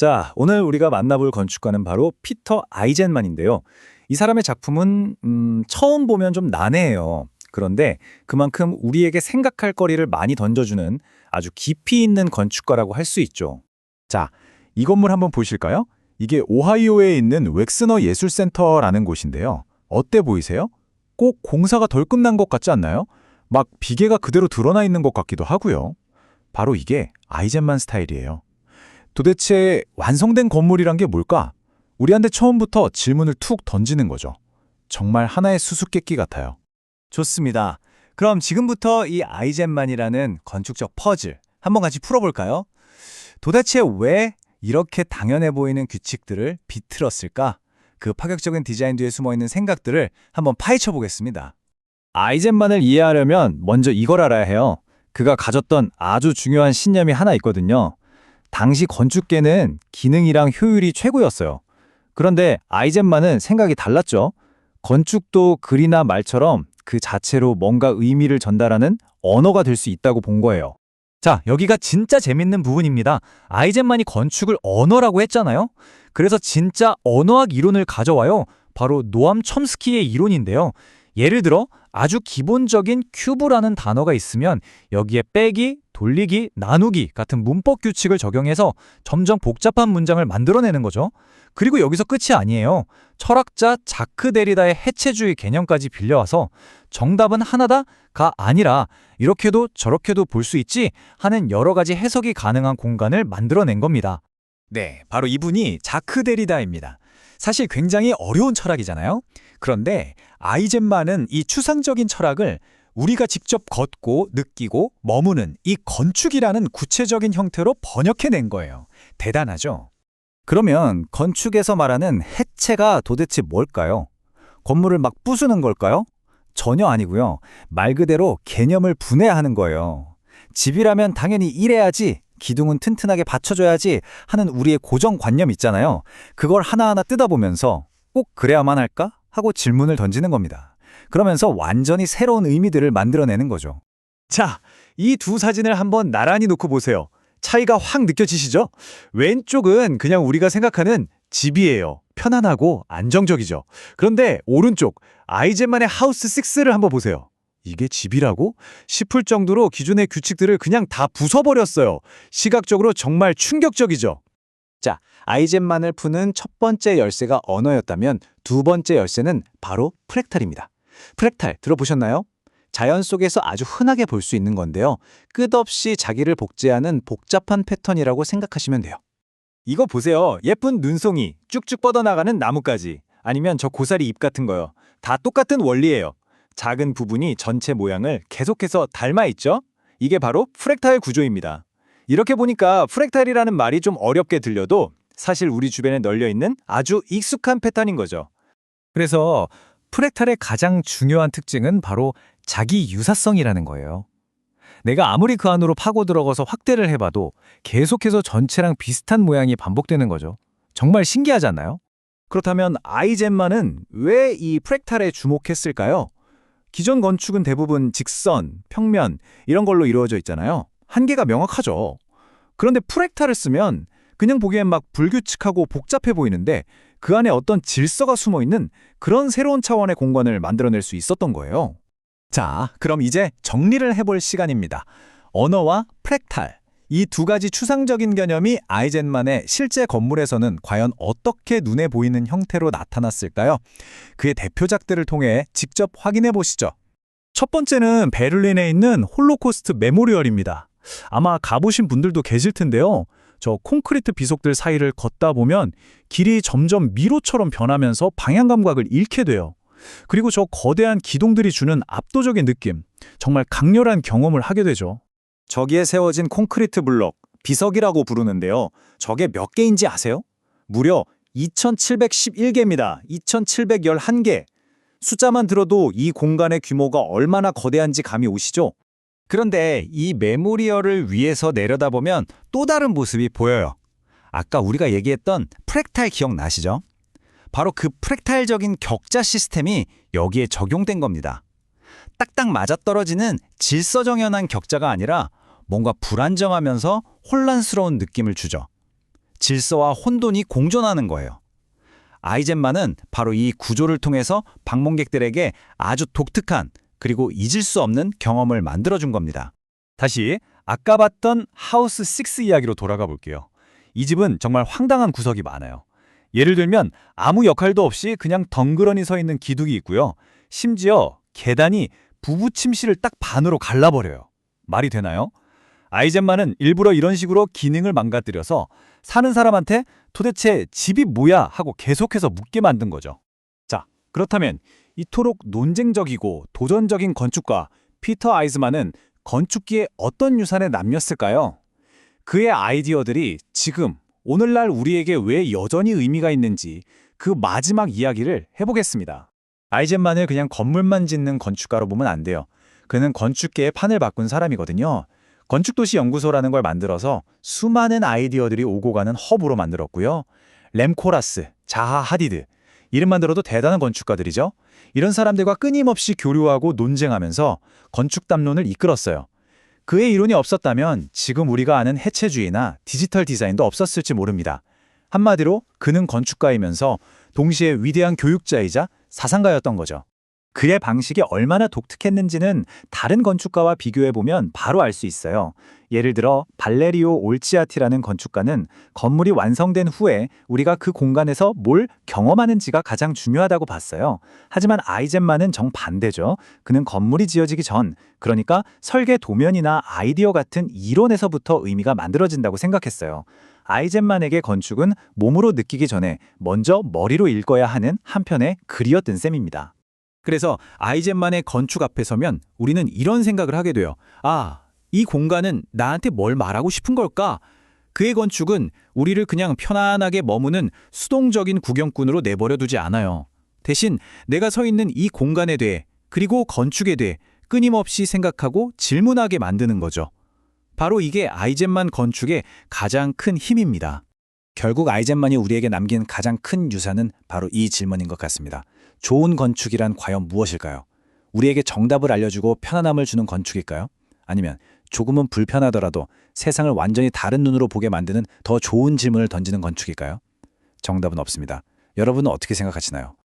자, 오늘 우리가 만나볼 건축가는 바로 피터 아이젠만인데요. 이 사람의 작품은 처음 보면 좀 난해해요. 그런데 그만큼 우리에게 생각할 거리를 많이 던져주는 아주 깊이 있는 건축가라고 할 수 있죠. 자, 이 건물 한번 보실까요? 이게 오하이오에 있는 웩스너 예술센터라는 곳인데요. 어때 보이세요? 꼭 공사가 덜 끝난 것 같지 않나요? 막 비계가 그대로 드러나 있는 것 같기도 하고요. 바로 이게 아이젠만 스타일이에요. 도대체 완성된 건물이란 게 뭘까? 우리한테 처음부터 질문을 툭 던지는 거죠. 정말 하나의 수수께끼 같아요. 좋습니다. 그럼 지금부터 이 아이젠만이라는 건축적 퍼즐 한번 같이 풀어볼까요? 도대체 왜 이렇게 당연해 보이는 규칙들을 비틀었을까? 그 파격적인 디자인 뒤에 숨어있는 생각들을 한번 파헤쳐 보겠습니다. 아이젠만을 이해하려면 먼저 이걸 알아야 해요. 그가 가졌던 아주 중요한 신념이 하나 있거든요. 당시 건축계는 기능이랑 효율이 최고였어요. 그런데 아이젠만은 생각이 달랐죠. 건축도 글이나 말처럼 그 자체로 뭔가 의미를 전달하는 언어가 될 수 있다고 본 거예요. 자, 여기가 진짜 재밌는 부분입니다. 아이젠만이 건축을 언어라고 했잖아요. 그래서 진짜 언어학 이론을 가져와요. 바로 노암 촘스키의 이론인데요. 예를 들어 아주 기본적인 큐브라는 단어가 있으면 여기에 빼기, 돌리기, 나누기 같은 문법 규칙을 적용해서 점점 복잡한 문장을 만들어내는 거죠. 그리고 여기서 끝이 아니에요. 철학자 자크 데리다의 해체주의 개념까지 빌려와서 정답은 하나다가 아니라 이렇게도 저렇게도 볼 수 있지 하는 여러 가지 해석이 가능한 공간을 만들어낸 겁니다. 네, 바로 이분이 자크 데리다입니다. 사실 굉장히 어려운 철학이잖아요. 그런데 아이젠만은 이 추상적인 철학을 우리가 직접 걷고 느끼고 머무는 이 건축이라는 구체적인 형태로 번역해낸 거예요. 대단하죠? 그러면 건축에서 말하는 해체가 도대체 뭘까요? 건물을 막 부수는 걸까요? 전혀 아니고요. 말 그대로 개념을 분해하는 거예요. 집이라면 당연히 이래야지, 기둥은 튼튼하게 받쳐줘야지 하는 우리의 고정관념 있잖아요. 그걸 하나하나 뜯어보면서 꼭 그래야만 할까? 하고 질문을 던지는 겁니다. 그러면서 완전히 새로운 의미들을 만들어내는 거죠. 자, 이 두 사진을 한번 나란히 놓고 보세요. 차이가 확 느껴지시죠? 왼쪽은 그냥 우리가 생각하는 집이에요. 편안하고 안정적이죠. 그런데 오른쪽 아이젠만의 하우스 6를 한번 보세요. 이게 집이라고? 싶을 정도로 기존의 규칙들을 그냥 다 부숴버렸어요. 시각적으로 정말 충격적이죠. 자, 아이젠만을 푸는 첫 번째 열쇠가 언어였다면 두 번째 열쇠는 바로 프랙탈입니다. 프랙탈 들어보셨나요? 자연 속에서 아주 흔하게 볼 수 있는 건데요. 끝없이 자기를 복제하는 복잡한 패턴이라고 생각하시면 돼요. 이거 보세요. 예쁜 눈송이, 쭉쭉 뻗어나가는 나무까지, 아니면 저 고사리 잎 같은 거요. 다 똑같은 원리예요. 작은 부분이 전체 모양을 계속해서 닮아있죠? 이게 바로 프랙탈 구조입니다. 이렇게 보니까 프랙탈이라는 말이 좀 어렵게 들려도 사실 우리 주변에 널려있는 아주 익숙한 패턴인 거죠. 그래서 프랙탈의 가장 중요한 특징은 바로 자기 유사성이라는 거예요. 내가 아무리 그 안으로 파고 들어가서 확대를 해봐도 계속해서 전체랑 비슷한 모양이 반복되는 거죠. 정말 신기하지 않나요? 그렇다면 아이젠만은 왜 이 프랙탈에 주목했을까요? 기존 건축은 대부분 직선, 평면 이런 걸로 이루어져 있잖아요. 한계가 명확하죠. 그런데 프랙탈을 쓰면 그냥 보기엔 막 불규칙하고 복잡해 보이는데 그 안에 어떤 질서가 숨어있는 그런 새로운 차원의 공간을 만들어낼 수 있었던 거예요. 자, 그럼 이제 정리를 해볼 시간입니다. 언어와 프랙탈, 이 두 가지 추상적인 개념이 아이젠만의 실제 건물에서는 과연 어떻게 눈에 보이는 형태로 나타났을까요? 그의 대표작들을 통해 직접 확인해 보시죠. 첫 번째는 베를린에 있는 홀로코스트 메모리얼입니다. 아마 가보신 분들도 계실 텐데요. 저 콘크리트 비속들 사이를 걷다 보면 길이 점점 미로처럼 변하면서 방향 감각을 잃게 돼요. 그리고 저 거대한 기둥들이 주는 압도적인 느낌, 정말 강렬한 경험을 하게 되죠. 저기에 세워진 콘크리트 블록, 비석이라고 부르는데요. 저게 몇 개인지 아세요? 무려 2,711개입니다. 2,711개. 숫자만 들어도 이 공간의 규모가 얼마나 거대한지 감이 오시죠? 그런데 이 메모리얼을 위에서 내려다보면 또 다른 모습이 보여요. 아까 우리가 얘기했던 프랙탈 기억나시죠? 바로 그 프랙탈적인 격자 시스템이 여기에 적용된 겁니다. 딱딱 맞아떨어지는 질서정연한 격자가 아니라 뭔가 불안정하면서 혼란스러운 느낌을 주죠. 질서와 혼돈이 공존하는 거예요. 아이젠만은 바로 이 구조를 통해서 방문객들에게 아주 독특한 그리고 잊을 수 없는 경험을 만들어준 겁니다. 다시 아까 봤던 하우스 6 이야기로 돌아가 볼게요. 이 집은 정말 황당한 구석이 많아요. 예를 들면 아무 역할도 없이 그냥 덩그러니 서 있는 기둥이 있고요. 심지어 계단이 부부 침실을 딱 반으로 갈라버려요. 말이 되나요? 아이젠만은 일부러 이런 식으로 기능을 망가뜨려서 사는 사람한테 도대체 집이 뭐야 하고 계속해서 묻게 만든 거죠. 자, 그렇다면 이토록 논쟁적이고 도전적인 건축가 피터 아이즈만은 건축기에 어떤 유산을 남겼을까요? 그의 아이디어들이 지금 오늘날 우리에게 왜 여전히 의미가 있는지 그 마지막 이야기를 해보겠습니다. 아이젠만을 그냥 건물만 짓는 건축가로 보면 안 돼요. 그는 건축계의 판을 바꾼 사람이거든요. 건축도시 연구소라는 걸 만들어서 수많은 아이디어들이 오고 가는 허브로 만들었고요. 램 코라스, 자하 하디드, 이름만 들어도 대단한 건축가들이죠. 이런 사람들과 끊임없이 교류하고 논쟁하면서 건축담론을 이끌었어요. 그의 이론이 없었다면 지금 우리가 아는 해체주의나 디지털 디자인도 없었을지 모릅니다. 한마디로 그는 건축가이면서 동시에 위대한 교육자이자 사상가였던 거죠. 그의 방식이 얼마나 독특했는지는 다른 건축가와 비교해보면 바로 알 수 있어요. 예를 들어 발레리오 올치아티라는 건축가는 건물이 완성된 후에 우리가 그 공간에서 뭘 경험하는지가 가장 중요하다고 봤어요. 하지만 아이젠만은 정반대죠. 그는 건물이 지어지기 전, 그러니까 설계 도면이나 아이디어 같은 이론에서부터 의미가 만들어진다고 생각했어요. 아이젠만에게 건축은 몸으로 느끼기 전에 먼저 머리로 읽어야 하는 한편의 글이었던 셈입니다. 그래서 아이젠만의 건축 앞에 서면 우리는 이런 생각을 하게 돼요. 아, 이 공간은 나한테 뭘 말하고 싶은 걸까? 그의 건축은 우리를 그냥 편안하게 머무는 수동적인 구경꾼으로 내버려 두지 않아요. 대신 내가 서 있는 이 공간에 대해 그리고 건축에 대해 끊임없이 생각하고 질문하게 만드는 거죠. 바로 이게 아이젠만 건축의 가장 큰 힘입니다. 결국 아이젠만이 우리에게 남긴 가장 큰 유산은 바로 이 질문인 것 같습니다. 좋은 건축이란 과연 무엇일까요? 우리에게 정답을 알려주고 편안함을 주는 건축일까요? 아니면 조금은 불편하더라도 세상을 완전히 다른 눈으로 보게 만드는 더 좋은 질문을 던지는 건축일까요? 정답은 없습니다. 여러분은 어떻게 생각하시나요?